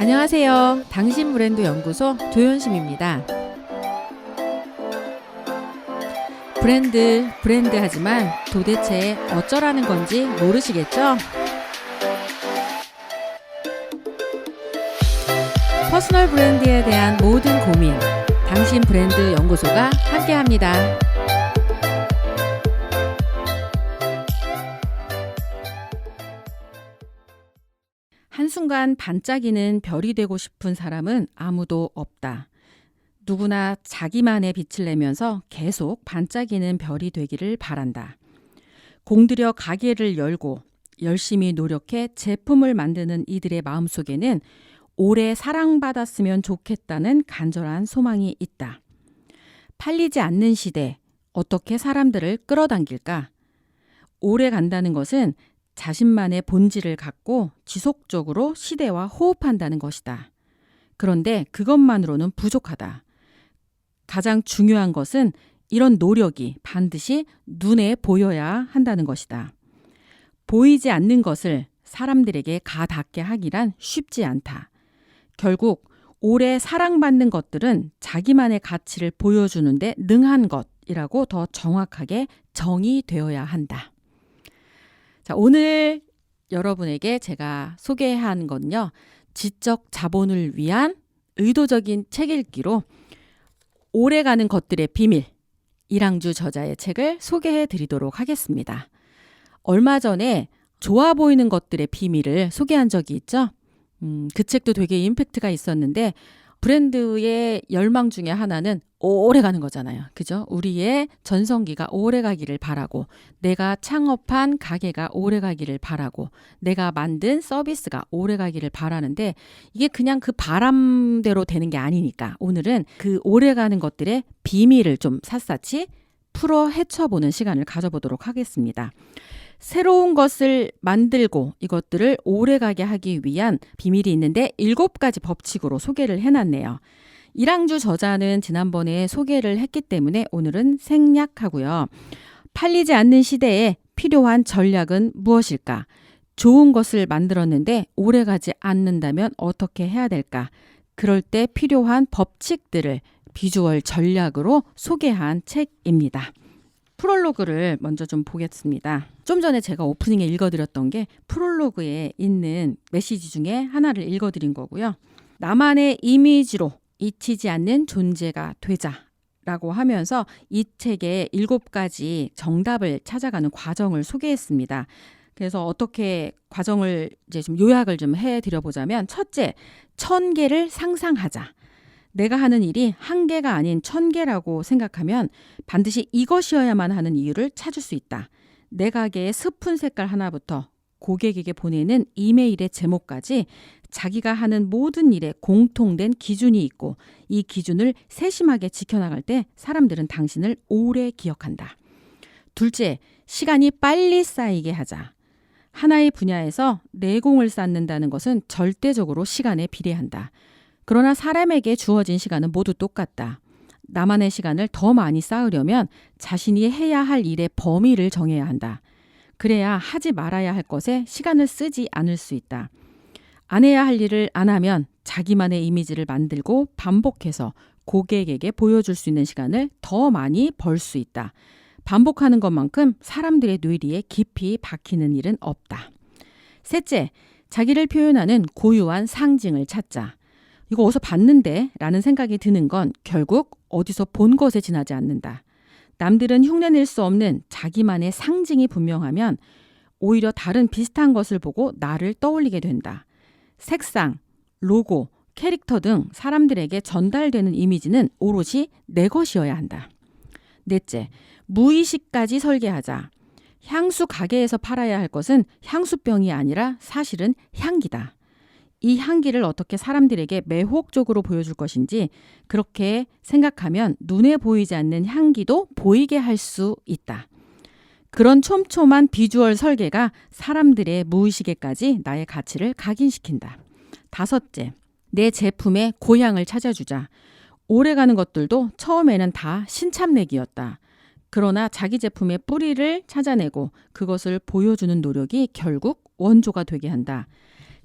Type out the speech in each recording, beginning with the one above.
안녕하세요. 당신 브랜드 연구소 조연심입니다. 브랜드 하지만 도대체 어쩌라는 건지 모르시겠죠? 퍼스널 브랜드에 대한 모든 고민, 당신 브랜드 연구소가 함께합니다. 한순간 반짝이는 별이 되고 싶은 사람은 아무도 없다. 누구나 자기만의 빛을 내면서 계속 반짝이는 별이 되기를 바란다. 공들여 가게를 열고 열심히 노력해 제품을 만드는 이들의 마음속에는 오래 사랑받았으면 좋겠다는 간절한 소망이 있다. 팔리지 않는 시대, 어떻게 사람들을 끌어당길까? 오래 간다는 것은 자신만의 본질을 갖고 지속적으로 시대와 호흡한다는 것이다. 그런데 그것만으로는 부족하다. 가장 중요한 것은 이런 노력이 반드시 눈에 보여야 한다는 것이다. 보이지 않는 것을 사람들에게 가닿게 하기란 쉽지 않다. 결국 오래 사랑받는 것들은 자기만의 가치를 보여주는데 능한 것이라고 더 정확하게 정의되어야 한다. 자, 오늘 여러분에게 제가 소개한 건요. 지적 자본을 위한 의도적인 책 읽기로 오래가는 것들의 비밀, 이랑주 저자의 책을 소개해 드리도록 하겠습니다. 얼마 전에 좋아 보이는 것들의 비밀을 소개한 적이 있죠. 그 책도 되게 임팩트가 있었는데 브랜드의 열망 중에 하나는 오래 가는 거잖아요. 그죠? 우리의 전성기가 오래 가기를 바라고, 내가 창업한 가게가 오래 가기를 바라고, 내가 만든 서비스가 오래 가기를 바라는데 이게 그냥 그 바람대로 되는 게 아니니까 오늘은 그 오래 가는 것들의 비밀을 좀 샅샅이 풀어 헤쳐보는 시간을 가져보도록 하겠습니다. 새로운 것을 만들고 이것들을 오래가게 하기 위한 비밀이 있는데 7가지 법칙으로 소개를 해놨네요. 이랑주 저자는 지난번에 소개를 했기 때문에 오늘은 생략하고요. 팔리지 않는 시대에 필요한 전략은 무엇일까? 좋은 것을 만들었는데 오래가지 않는다면 어떻게 해야 될까? 그럴 때 필요한 법칙들을 비주얼 전략으로 소개한 책입니다. 프롤로그를 먼저 좀 보겠습니다. 좀 전에 제가 오프닝에 읽어드렸던 게 프롤로그에 있는 메시지 중에 하나를 읽어드린 거고요. 나만의 이미지로 잊히지 않는 존재가 되자라고 하면서 이 책의 7가지 정답을 찾아가는 과정을 소개했습니다. 그래서 어떻게 과정을 이제 좀 요약을 좀 해드려보자면, 첫째, 1000개를 상상하자. 내가 하는 일이 1개가 아닌 1000개라고 생각하면 반드시 이것이어야만 하는 이유를 찾을 수 있다. 내 가게의 스푼 색깔 하나부터 고객에게 보내는 이메일의 제목까지 자기가 하는 모든 일에 공통된 기준이 있고, 이 기준을 세심하게 지켜나갈 때 사람들은 당신을 오래 기억한다. 둘째, 시간이 빨리 쌓이게 하자. 하나의 분야에서 내공을 쌓는다는 것은 절대적으로 시간에 비례한다. 그러나 사람에게 주어진 시간은 모두 똑같다. 나만의 시간을 더 많이 쌓으려면 자신이 해야 할 일의 범위를 정해야 한다. 그래야 하지 말아야 할 것에 시간을 쓰지 않을 수 있다. 안 해야 할 일을 안 하면 자기만의 이미지를 만들고 반복해서 고객에게 보여줄 수 있는 시간을 더 많이 벌 수 있다. 반복하는 것만큼 사람들의 뇌리에 깊이 박히는 일은 없다. 셋째, 자기를 표현하는 고유한 상징을 찾자. 이거 어디서 봤는데? 라는 생각이 드는 건 결국 어디서 본 것에 지나지 않는다. 남들은 흉내낼 수 없는 자기만의 상징이 분명하면 오히려 다른 비슷한 것을 보고 나를 떠올리게 된다. 색상, 로고, 캐릭터 등 사람들에게 전달되는 이미지는 오롯이 내 것이어야 한다. 넷째, 무의식까지 설계하자. 향수 가게에서 팔아야 할 것은 향수병이 아니라 사실은 향기다. 이 향기를 어떻게 사람들에게 매혹적으로 보여줄 것인지, 그렇게 생각하면 눈에 보이지 않는 향기도 보이게 할 수 있다. 그런 촘촘한 비주얼 설계가 사람들의 무의식에까지 나의 가치를 각인시킨다. 다섯째, 내 제품의 고향을 찾아주자. 오래가는 것들도 처음에는 다 신참내기였다. 그러나 자기 제품의 뿌리를 찾아내고 그것을 보여주는 노력이 결국 원조가 되게 한다.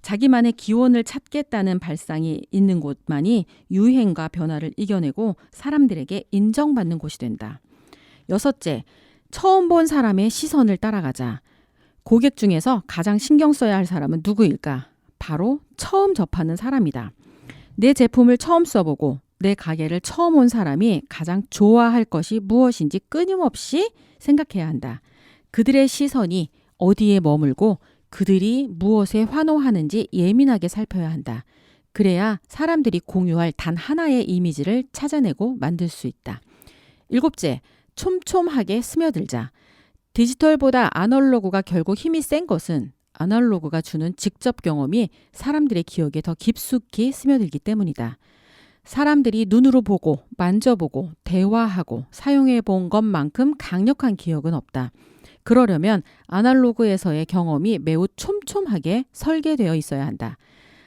자기만의 기원을 찾겠다는 발상이 있는 곳만이 유행과 변화를 이겨내고 사람들에게 인정받는 곳이 된다. 여섯째, 처음 본 사람의 시선을 따라가자. 고객 중에서 가장 신경 써야 할 사람은 누구일까? 바로 처음 접하는 사람이다. 내 제품을 처음 써보고 내 가게를 처음 온 사람이 가장 좋아할 것이 무엇인지 끊임없이 생각해야 한다. 그들의 시선이 어디에 머물고 그들이 무엇에 환호하는지 예민하게 살펴야 한다. 그래야 사람들이 공유할 단 하나의 이미지를 찾아내고 만들 수 있다. 일곱째, 촘촘하게 스며들자. 디지털보다 아날로그가 결국 힘이 센 것은 아날로그가 주는 직접 경험이 사람들의 기억에 더 깊숙이 스며들기 때문이다. 사람들이 눈으로 보고 만져보고 대화하고 사용해 본 것만큼 강력한 기억은 없다. 그러려면 아날로그에서의 경험이 매우 촘촘하게 설계되어 있어야 한다.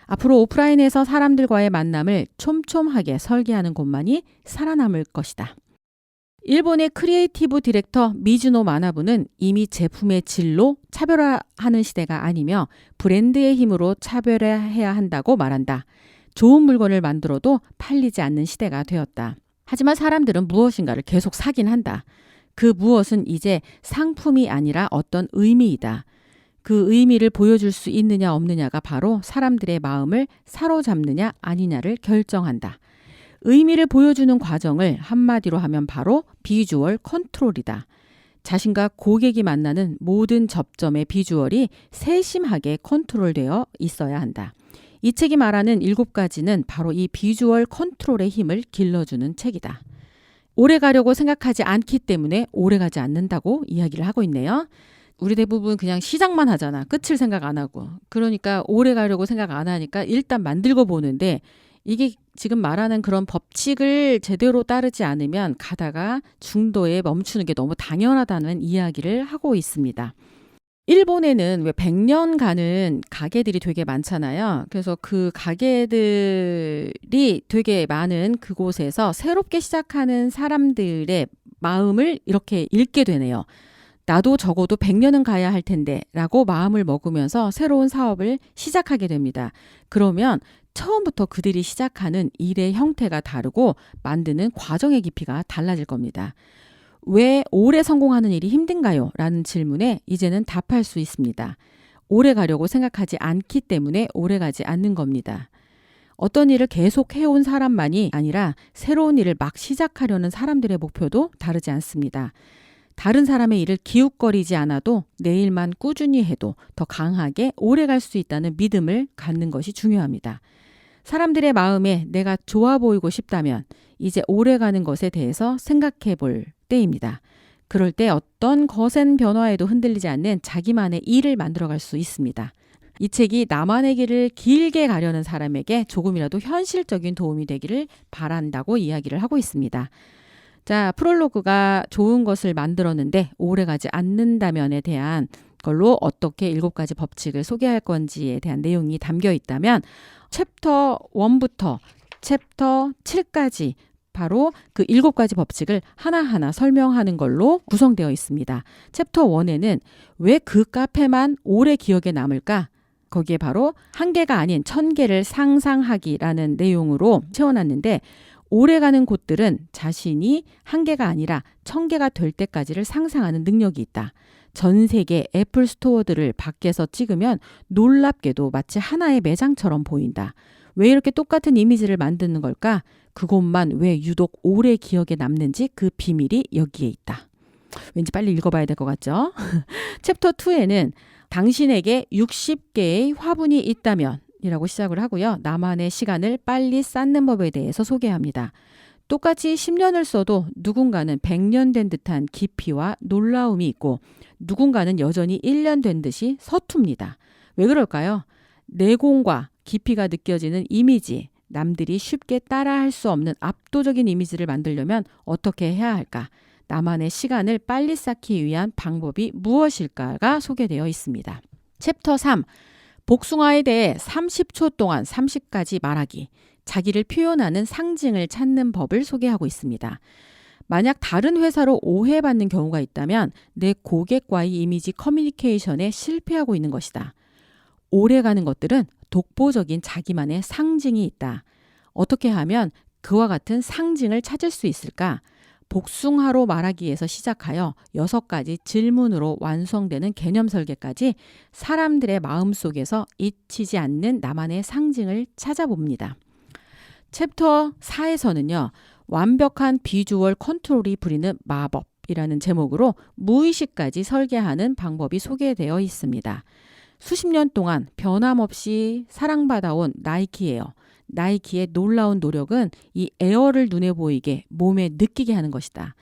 앞으로 오프라인에서 사람들과의 만남을 촘촘하게 설계하는 곳만이 살아남을 것이다. 일본의 크리에이티브 디렉터 미즈노 마나부는 이미 제품의 질로 차별화하는 시대가 아니며 브랜드의 힘으로 차별화해야 한다고 말한다. 좋은 물건을 만들어도 팔리지 않는 시대가 되었다. 하지만 사람들은 무엇인가를 계속 사긴 한다. 그 무엇은 이제 상품이 아니라 어떤 의미이다. 그 의미를 보여줄 수 있느냐 없느냐가 바로 사람들의 마음을 사로잡느냐 아니냐를 결정한다. 의미를 보여주는 과정을 한마디로 하면 바로 비주얼 컨트롤이다. 자신과 고객이 만나는 모든 접점의 비주얼이 세심하게 컨트롤되어 있어야 한다. 이 책이 말하는 7가지는 바로 이 비주얼 컨트롤의 힘을 길러주는 책이다. 오래 가려고 생각하지 않기 때문에 오래 가지 않는다고 이야기를 하고 있네요. 우리 대부분 그냥 시작만 하잖아. 끝을 생각 안 하고. 그러니까 오래 가려고 생각 안 하니까 일단 만들고 보는데 이게 지금 말하는 그런 법칙을 제대로 따르지 않으면 가다가 중도에 멈추는 게 너무 당연하다는 이야기를 하고 있습니다. 일본에는 왜 100년 가는 가게들이 되게 많잖아요. 그래서 그 가게들이 되게 많은 그곳에서 새롭게 시작하는 사람들의 마음을 이렇게 읽게 되네요. 나도 적어도 100년은 가야 할 텐데 라고 마음을 먹으면서 새로운 사업을 시작하게 됩니다. 그러면 처음부터 그들이 시작하는 일의 형태가 다르고 만드는 과정의 깊이가 달라질 겁니다. 왜 오래 성공하는 일이 힘든가요? 라는 질문에 이제는 답할 수 있습니다. 오래 가려고 생각하지 않기 때문에 오래 가지 않는 겁니다. 어떤 일을 계속 해온 사람만이 아니라 새로운 일을 막 시작하려는 사람들의 목표도 다르지 않습니다. 다른 사람의 일을 기웃거리지 않아도 내 일만 꾸준히 해도 더 강하게 오래 갈 수 있다는 믿음을 갖는 것이 중요합니다. 사람들의 마음에 내가 좋아 보이고 싶다면 이제 오래 가는 것에 대해서 생각해 볼 때입니다. 그럴 때 어떤 거센 변화에도 흔들리지 않는 자기만의 일을 만들어갈 수 있습니다. 이 책이 나만의 길을 길게 가려는 사람에게 조금이라도 현실적인 도움이 되기를 바란다고 이야기를 하고 있습니다. 자, 프롤로그가 좋은 것을 만들었는데 오래가지 않는다면에 대한 걸로 어떻게 7가지 법칙을 소개할 건지에 대한 내용이 담겨 있다면 챕터 1부터 챕터 7까지 바로 그 7가지 법칙을 하나하나 설명하는 걸로 구성되어 있습니다. 챕터 1에는 왜 그 카페만 오래 기억에 남을까? 거기에 바로 1개가 아닌 1000개를 상상하기라는 내용으로 채워놨는데 오래가는 곳들은 자신이 1개가 아니라 1000개가 될 때까지를 상상하는 능력이 있다. 전 세계 애플 스토어들을 밖에서 찍으면 놀랍게도 마치 하나의 매장처럼 보인다. 왜 이렇게 똑같은 이미지를 만드는 걸까? 그곳만 왜 유독 오래 기억에 남는지 그 비밀이 여기에 있다. 왠지 빨리 읽어봐야 될 것 같죠? 챕터 2에는 당신에게 60개의 화분이 있다면 이라고 시작을 하고요. 나만의 시간을 빨리 쌓는 법에 대해서 소개합니다. 똑같이 10년을 써도 누군가는 100년 된 듯한 깊이와 놀라움이 있고 누군가는 여전히 1년 된 듯이 서툽니다. 왜 그럴까요? 내공과 깊이가 느껴지는 이미지, 남들이 쉽게 따라할 수 없는 압도적인 이미지를 만들려면 어떻게 해야 할까? 나만의 시간을 빨리 쌓기 위한 방법이 무엇일까가 소개되어 있습니다. 챕터 3. 복숭아에 대해 30초 동안 30가지 말하기. 자기를 표현하는 상징을 찾는 법을 소개하고 있습니다. 만약 다른 회사로 오해받는 경우가 있다면 내 고객과의 이미지 커뮤니케이션에 실패하고 있는 것이다. 오래가는 것들은 독보적인 자기만의 상징이 있다. 어떻게 하면 그와 같은 상징을 찾을 수 있을까? 복숭아로 말하기에서 시작하여 6가지 질문으로 완성되는 개념 설계까지 사람들의 마음속에서 잊히지 않는 나만의 상징을 찾아봅니다. 챕터 4에서는요. 완벽한 비주얼 컨트롤이 부리는 마법이라는 제목으로 무의식까지 설계하는 방법이 소개되어 있습니다. 수십 년 동안 변함없이 사랑받아온 나이키 에어. 나이키의 놀라운 노력은 이 에어를 눈에 보이게 몸에 느끼게 하는 것이다.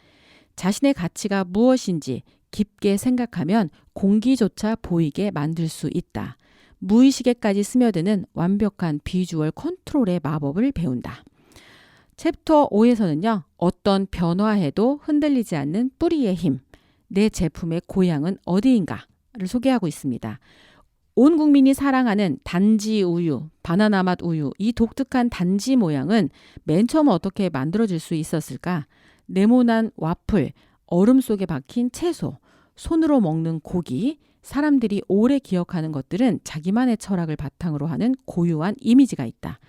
자신의 가치가 무엇인지 깊게 생각하면 공기조차 보이게 만들 수 있다. 무의식에까지 스며드는 완벽한 비주얼 컨트롤의 마법을 배운다. 챕터 5에서는요. 어떤 변화에도 흔들리지 않는 뿌리의 힘, 내 제품의 고향은 어디인가를 소개하고 있습니다. 온 국민이 사랑하는 단지 우유, 바나나 맛 우유, 이 독특한 단지 모양은 맨 처음 어떻게 만들어질 수 있었을까? 네모난 와플, 얼음 속에 박힌 채소, 손으로 먹는 고기, 사람들이 오래 기억하는 것들은 자기만의 철학을 바탕으로 하는 고유한 이미지가 있다.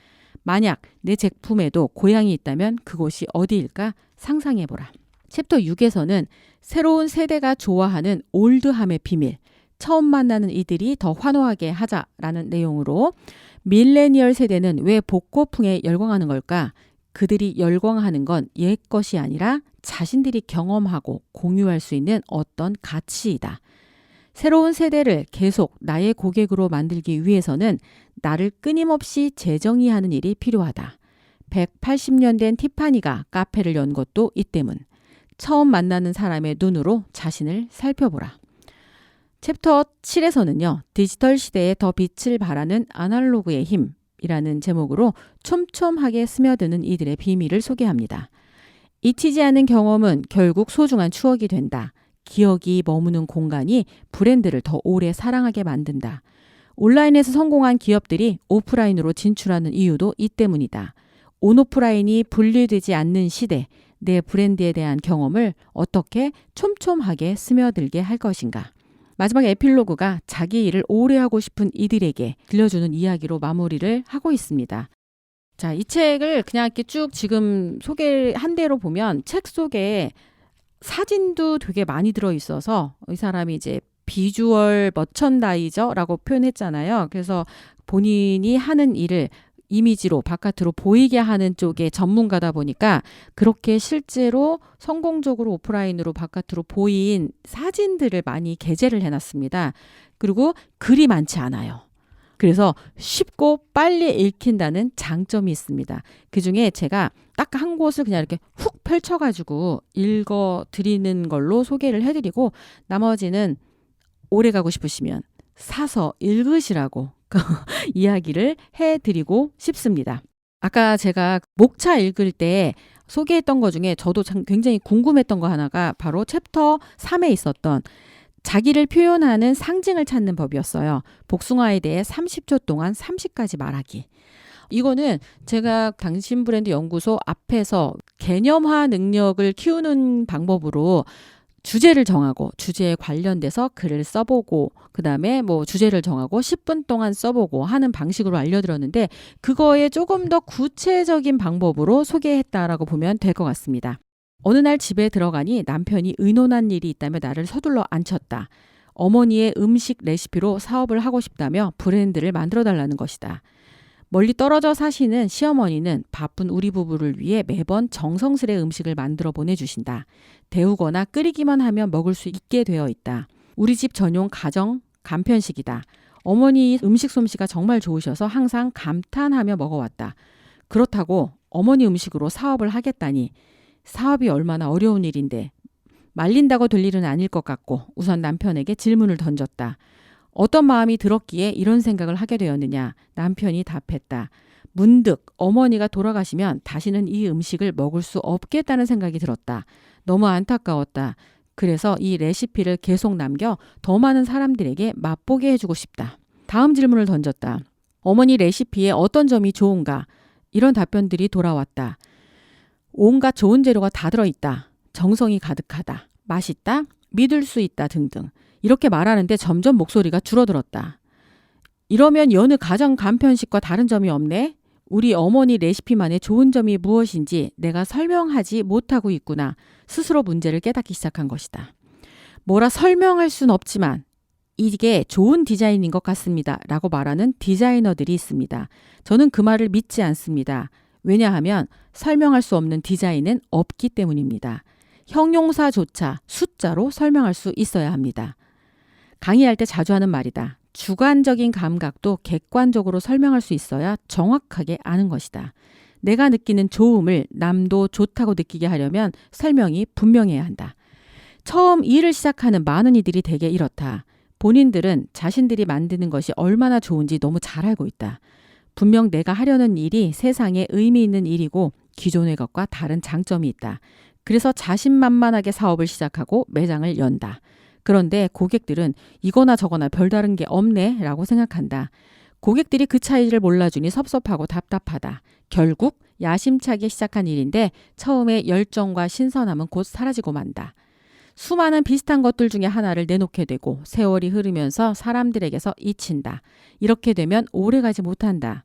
만약 내 제품에도 고향이 있다면 그곳이 어디일까 상상해보라. 챕터 6에서는 새로운 세대가 좋아하는 올드함의 비밀, 처음 만나는 이들이 더 환호하게 하자라는 내용으로 밀레니얼 세대는 왜 복고풍에 열광하는 걸까? 그들이 열광하는 건 옛 것이 아니라 자신들이 경험하고 공유할 수 있는 어떤 가치이다. 새로운 세대를 계속 나의 고객으로 만들기 위해서는 나를 끊임없이 재정의하는 일이 필요하다. 180년 된 티파니가 카페를 연 것도 이 때문. 처음 만나는 사람의 눈으로 자신을 살펴보라. 챕터 7에서는요. 디지털 시대에 더 빛을 발하는 아날로그의 힘이라는 제목으로 촘촘하게 스며드는 이들의 비밀을 소개합니다. 잊히지 않은 경험은 결국 소중한 추억이 된다. 기억이 머무는 공간이 브랜드를 더 오래 사랑하게 만든다. 온라인에서 성공한 기업들이 오프라인으로 진출하는 이유도 이 때문이다. 온오프라인이 분리되지 않는 시대, 내 브랜드에 대한 경험을 어떻게 촘촘하게 스며들게 할 것인가. 마지막 에필로그가 자기 일을 오래 하고 싶은 이들에게 들려주는 이야기로 마무리를 하고 있습니다. 자, 이 책을 그냥 이렇게 쭉 지금 소개한 대로 보면 책 속에 사진도 되게 많이 들어있어서 이 사람이 이제 비주얼 머천다이저라고 표현했잖아요. 그래서 본인이 하는 일을 이미지로 바깥으로 보이게 하는 쪽의 전문가다 보니까 그렇게 실제로 성공적으로 오프라인으로 바깥으로 보인 사진들을 많이 게재를 해놨습니다. 그리고 글이 많지 않아요. 그래서 쉽고 빨리 읽힌다는 장점이 있습니다. 그중에 제가 딱 한 곳을 그냥 이렇게 훅 펼쳐가지고 읽어드리는 걸로 소개를 해드리고 나머지는 오래 가고 싶으시면 사서 읽으시라고 이야기를 해드리고 싶습니다. 아까 제가 목차 읽을 때 소개했던 것 중에 저도 굉장히 궁금했던 거 하나가 바로 챕터 3에 있었던 자기를 표현하는 상징을 찾는 법이었어요. 복숭아에 대해 30초 동안 30가지 말하기. 이거는 제가 당신 브랜드 연구소 앞에서 개념화 능력을 키우는 방법으로 주제를 정하고 주제에 관련돼서 글을 써보고 그다음에 뭐 주제를 정하고 10분 동안 써보고 하는 방식으로 알려드렸는데 그거에 조금 더 구체적인 방법으로 소개했다라고 보면 될 것 같습니다. 어느 날 집에 들어가니 남편이 의논한 일이 있다며 나를 서둘러 앉혔다. 어머니의 음식 레시피로 사업을 하고 싶다며 브랜드를 만들어달라는 것이다. 멀리 떨어져 사시는 시어머니는 바쁜 우리 부부를 위해 매번 정성스레 음식을 만들어 보내주신다. 데우거나 끓이기만 하면 먹을 수 있게 되어 있다. 우리 집 전용 가정 간편식이다. 어머니 음식 솜씨가 정말 좋으셔서 항상 감탄하며 먹어왔다. 그렇다고 어머니 음식으로 사업을 하겠다니 사업이 얼마나 어려운 일인데 말린다고 될 일은 아닐 것 같고 우선 남편에게 질문을 던졌다. 어떤 마음이 들었기에 이런 생각을 하게 되었느냐? 남편이 답했다. 문득 어머니가 돌아가시면 다시는 이 음식을 먹을 수 없겠다는 생각이 들었다. 너무 안타까웠다. 그래서 이 레시피를 계속 남겨 더 많은 사람들에게 맛보게 해주고 싶다. 다음 질문을 던졌다. 어머니 레시피에 어떤 점이 좋은가? 이런 답변들이 돌아왔다. 온갖 좋은 재료가 다 들어있다. 정성이 가득하다. 맛있다. 믿을 수 있다 등등. 이렇게 말하는데 점점 목소리가 줄어들었다. 이러면 여느 가정 간편식과 다른 점이 없네. 우리 어머니 레시피만의 좋은 점이 무엇인지 내가 설명하지 못하고 있구나. 스스로 문제를 깨닫기 시작한 것이다. 뭐라 설명할 순 없지만 이게 좋은 디자인인 것 같습니다. 라고 말하는 디자이너들이 있습니다. 저는 그 말을 믿지 않습니다. 왜냐하면 설명할 수 없는 디자인은 없기 때문입니다. 형용사조차 숫자로 설명할 수 있어야 합니다. 강의할 때 자주 하는 말이다. 주관적인 감각도 객관적으로 설명할 수 있어야 정확하게 아는 것이다. 내가 느끼는 좋음을 남도 좋다고 느끼게 하려면 설명이 분명해야 한다. 처음 일을 시작하는 많은 이들이 대개 이렇다. 본인들은 자신들이 만드는 것이 얼마나 좋은지 너무 잘 알고 있다. 분명 내가 하려는 일이 세상에 의미 있는 일이고 기존의 것과 다른 장점이 있다. 그래서 자신만만하게 사업을 시작하고 매장을 연다. 그런데 고객들은 이거나 저거나 별다른 게 없네 라고 생각한다. 고객들이 그 차이를 몰라주니 섭섭하고 답답하다. 결국 야심차게 시작한 일인데 처음에 열정과 신선함은 곧 사라지고 만다. 수많은 비슷한 것들 중에 하나를 내놓게 되고 세월이 흐르면서 사람들에게서 잊힌다. 이렇게 되면 오래가지 못한다.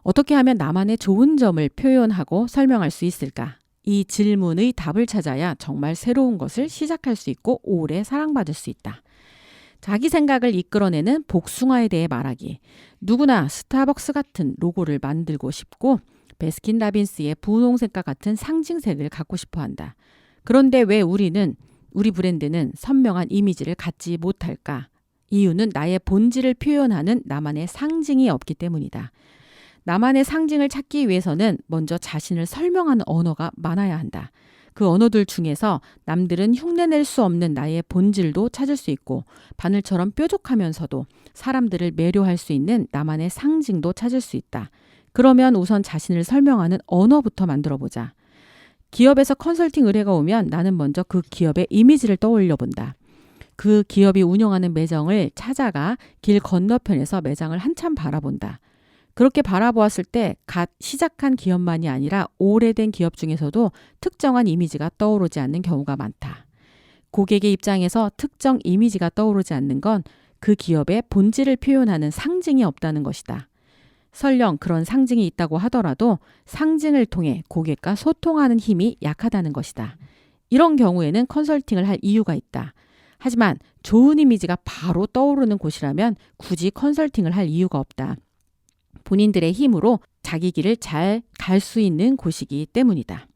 어떻게 하면 나만의 좋은 점을 표현하고 설명할 수 있을까? 이 질문의 답을 찾아야 정말 새로운 것을 시작할 수 있고 오래 사랑받을 수 있다. 자기 생각을 이끌어내는 복숭아에 대해 말하기. 누구나 스타벅스 같은 로고를 만들고 싶고 베스킨라빈스의 분홍색과 같은 상징색을 갖고 싶어 한다. 그런데 왜 우리 브랜드는 선명한 이미지를 갖지 못할까? 이유는 나의 본질을 표현하는 나만의 상징이 없기 때문이다. 나만의 상징을 찾기 위해서는 먼저 자신을 설명하는 언어가 많아야 한다. 그 언어들 중에서 남들은 흉내낼 수 없는 나의 본질도 찾을 수 있고 바늘처럼 뾰족하면서도 사람들을 매료할 수 있는 나만의 상징도 찾을 수 있다. 그러면 우선 자신을 설명하는 언어부터 만들어 보자. 기업에서 컨설팅 의뢰가 오면 나는 먼저 그 기업의 이미지를 떠올려 본다. 그 기업이 운영하는 매장을 찾아가 길 건너편에서 매장을 한참 바라본다. 그렇게 바라보았을 때 갓 시작한 기업만이 아니라 오래된 기업 중에서도 특정한 이미지가 떠오르지 않는 경우가 많다. 고객의 입장에서 특정 이미지가 떠오르지 않는 건 그 기업의 본질을 표현하는 상징이 없다는 것이다. 설령 그런 상징이 있다고 하더라도 상징을 통해 고객과 소통하는 힘이 약하다는 것이다. 이런 경우에는 컨설팅을 할 이유가 있다. 하지만 좋은 이미지가 바로 떠오르는 곳이라면 굳이 컨설팅을 할 이유가 없다. 본인들의 힘으로 자기 길을 잘 갈 수 있는 곳이기 때문이다.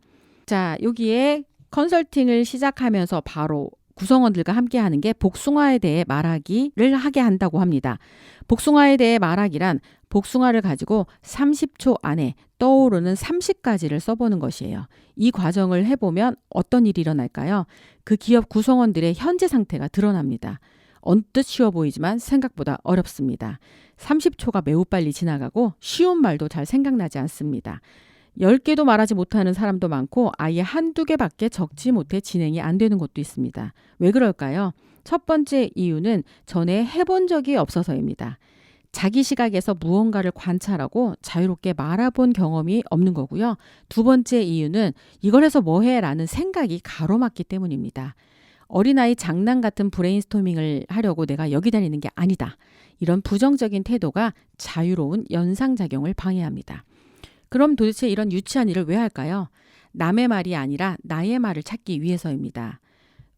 자, 여기에 컨설팅을 시작하면서 바로 구성원들과 함께 하는 게 복숭아에 대해 말하기를 하게 한다고 합니다. 복숭아에 대해 말하기란 복숭아를 가지고 30초 안에 떠오르는 30가지를 써보는 것이에요. 이 과정을 해보면 어떤 일이 일어날까요? 그 기업 구성원들의 현재 상태가 드러납니다. 언뜻 쉬워 보이지만 생각보다 어렵습니다. 30초가 매우 빨리 지나가고 쉬운 말도 잘 생각나지 않습니다. 10개도 말하지 못하는 사람도 많고 아예 한두 개밖에 적지 못해 진행이 안 되는 곳도 있습니다. 왜 그럴까요? 첫 번째 이유는 전에 해본 적이 없어서입니다. 자기 시각에서 무언가를 관찰하고 자유롭게 말해본 경험이 없는 거고요. 두 번째 이유는 이걸 해서 뭐해? 라는 생각이 가로막기 때문입니다. 어린아이 장난 같은 브레인스토밍을 하려고 내가 여기 다니는 게 아니다. 이런 부정적인 태도가 자유로운 연상작용을 방해합니다. 그럼 도대체 이런 유치한 일을 왜 할까요? 남의 말이 아니라 나의 말을 찾기 위해서입니다.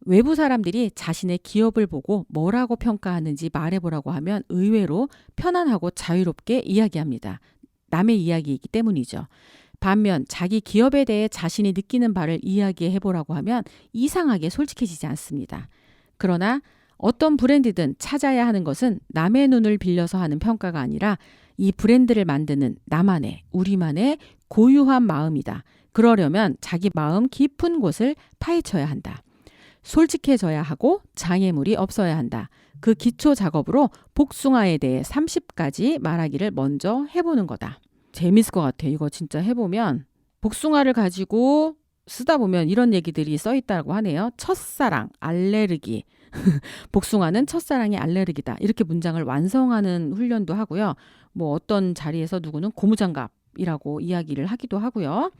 외부 사람들이 자신의 기업을 보고 뭐라고 평가하는지 말해보라고 하면 의외로 편안하고 자유롭게 이야기합니다. 남의 이야기이기 때문이죠. 반면 자기 기업에 대해 자신이 느끼는 바를 이야기해보라고 하면 이상하게 솔직해지지 않습니다. 그러나 어떤 브랜드든 찾아야 하는 것은 남의 눈을 빌려서 하는 평가가 아니라 이 브랜드를 만드는 나만의, 우리만의 고유한 마음이다. 그러려면 자기 마음 깊은 곳을 파헤쳐야 한다. 솔직해져야 하고 장애물이 없어야 한다. 그 기초 작업으로 복숭아에 대해 30가지 말하기를 먼저 해보는 거다. 재밌을 것 같아. 이거 진짜 해보면 복숭아를 가지고 쓰다 보면 이런 얘기들이 써있다고 하네요. 첫사랑, 알레르기. 복숭아는 첫사랑의 알레르기다. 이렇게 문장을 완성하는 훈련도 하고요. 뭐 어떤 자리에서 누구는 고무장갑이라고 이야기를 하기도 하고요.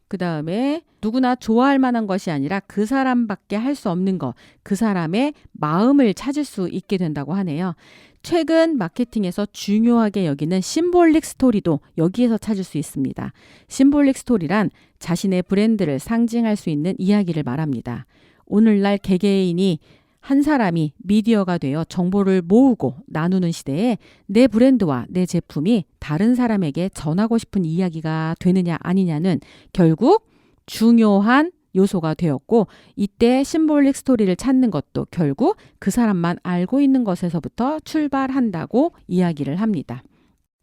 그 다음에 누구나 좋아할 만한 것이 아니라 그 사람밖에 할 수 없는 것, 그 사람의 마음을 찾을 수 있게 된다고 하네요. 최근 마케팅에서 중요하게 여기는 심볼릭 스토리도 여기에서 찾을 수 있습니다. 심볼릭 스토리란 자신의 브랜드를 상징할 수 있는 이야기를 말합니다. 오늘날 개개인이 한 사람이 미디어가 되어 정보를 모으고 나누는 시대에 내 브랜드와 내 제품이 다른 사람에게 전하고 싶은 이야기가 되느냐 아니냐는 결국 중요한 요소가 되었고, 이때 심볼릭 스토리를 찾는 것도 결국 그 사람만 알고 있는 것에서부터 출발한다고 이야기를 합니다.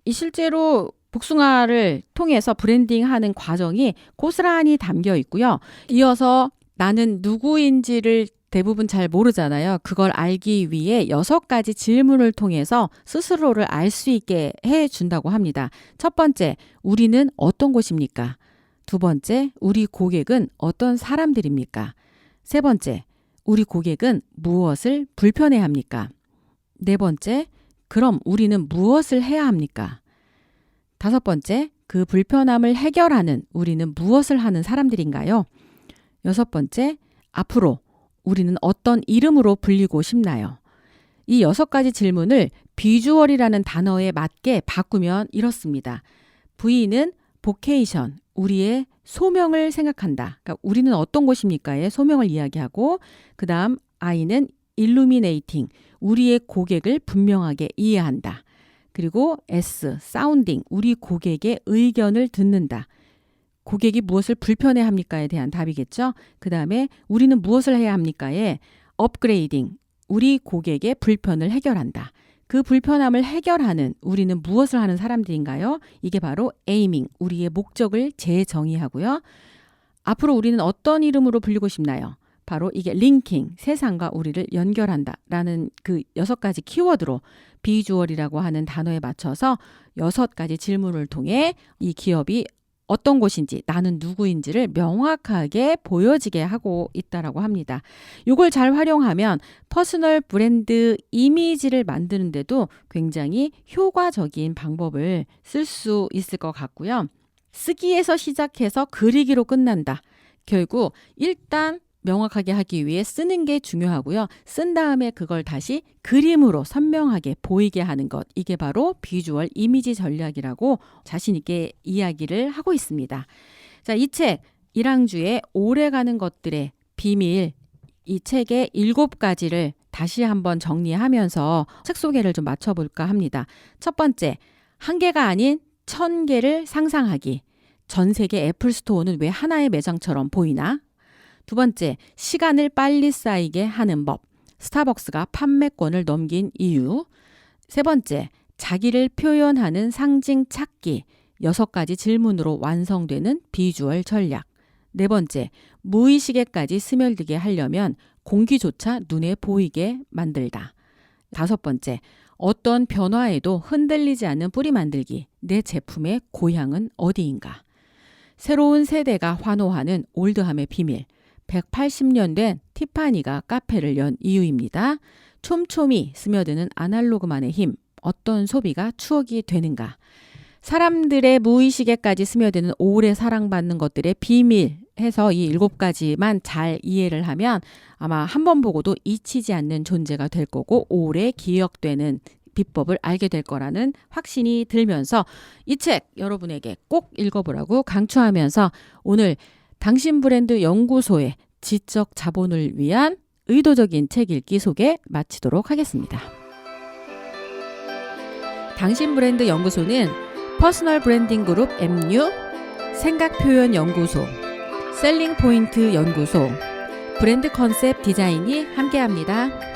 이 실제로 복숭아를 통해서 브랜딩하는 과정이 고스란히 담겨 있고요. 이어서 나는 누구인지를 대부분 잘 모르잖아요. 그걸 알기 위해 6가지 질문을 통해서 스스로를 알 수 있게 해준다고 합니다. 첫 번째, 우리는 어떤 곳입니까? 두 번째, 우리 고객은 어떤 사람들입니까? 세 번째, 우리 고객은 무엇을 불편해합니까? 네 번째, 그럼 우리는 무엇을 해야 합니까? 다섯 번째, 그 불편함을 해결하는 우리는 무엇을 하는 사람들인가요? 여섯 번째, 앞으로 우리는 어떤 이름으로 불리고 싶나요? 이 6가지 질문을 비주얼이라는 단어에 맞게 바꾸면 이렇습니다. V는 vocation, 우리의 소명을 생각한다. 그러니까 우리는 어떤 곳입니까의 소명을 이야기하고, 그 다음 I는 illuminating, 우리의 고객을 분명하게 이해한다. 그리고 S, sounding, 우리 고객의 의견을 듣는다. 고객이 무엇을 불편해합니까에 대한 답이겠죠. 그 다음에 우리는 무엇을 해야 합니까에 업그레이딩, 우리 고객의 불편을 해결한다. 그 불편함을 해결하는 우리는 무엇을 하는 사람들인가요? 이게 바로 aiming, 우리의 목적을 재정의하고요. 앞으로 우리는 어떤 이름으로 불리고 싶나요? 바로 이게 linking, 세상과 우리를 연결한다 라는 그 6가지 키워드로 비주얼이라고 하는 단어에 맞춰서 6가지 질문을 통해 이 기업이 어떤 곳인지, 나는 누구인지를 명확하게 보여지게 하고 있다라고 합니다. 이걸 잘 활용하면 퍼스널 브랜드 이미지를 만드는데도 굉장히 효과적인 방법을 쓸 수 있을 것 같고요. 쓰기에서 시작해서 그리기로 끝난다. 결국 일단 명확하게 하기 위해 쓰는 게 중요하고요. 쓴 다음에 그걸 다시 그림으로 선명하게 보이게 하는 것. 이게 바로 비주얼 이미지 전략이라고 자신 있게 이야기를 하고 있습니다. 자, 이 책 일항주의 오래가는 것들의 비밀, 이 책의 7가지를 다시 한번 정리하면서 책 소개를 좀 맞춰볼까 합니다. 첫 번째, 1개가 아닌 1000개를 상상하기. 전 세계 애플 스토어는 왜 하나의 매장처럼 보이나? 두 번째, 시간을 빨리 쌓이게 하는 법. 스타벅스가 판매권을 넘긴 이유. 세 번째, 자기를 표현하는 상징 찾기. 6가지 질문으로 완성되는 비주얼 전략. 네 번째, 무의식에까지 스며들게 하려면 공기조차 눈에 보이게 만들다. 다섯 번째, 어떤 변화에도 흔들리지 않는 뿌리 만들기. 내 제품의 고향은 어디인가? 새로운 세대가 환호하는 올드함의 비밀. 180년 된 티파니가 카페를 연 이유입니다. 촘촘히 스며드는 아날로그만의 힘, 어떤 소비가 추억이 되는가? 사람들의 무의식에까지 스며드는 오래 사랑받는 것들의 비밀 해서 이 7가지만 잘 이해를 하면 아마 한 번 보고도 잊히지 않는 존재가 될 거고 오래 기억되는 비법을 알게 될 거라는 확신이 들면서 이 책 여러분에게 꼭 읽어보라고 강추하면서 오늘 당신 브랜드 연구소의 지적 자본을 위한 의도적인 책 읽기 소개 마치도록 하겠습니다. 당신 브랜드 연구소는 퍼스널 브랜딩 그룹 MU, 생각 표현 연구소, 셀링 포인트 연구소, 브랜드 컨셉 디자인이 함께합니다.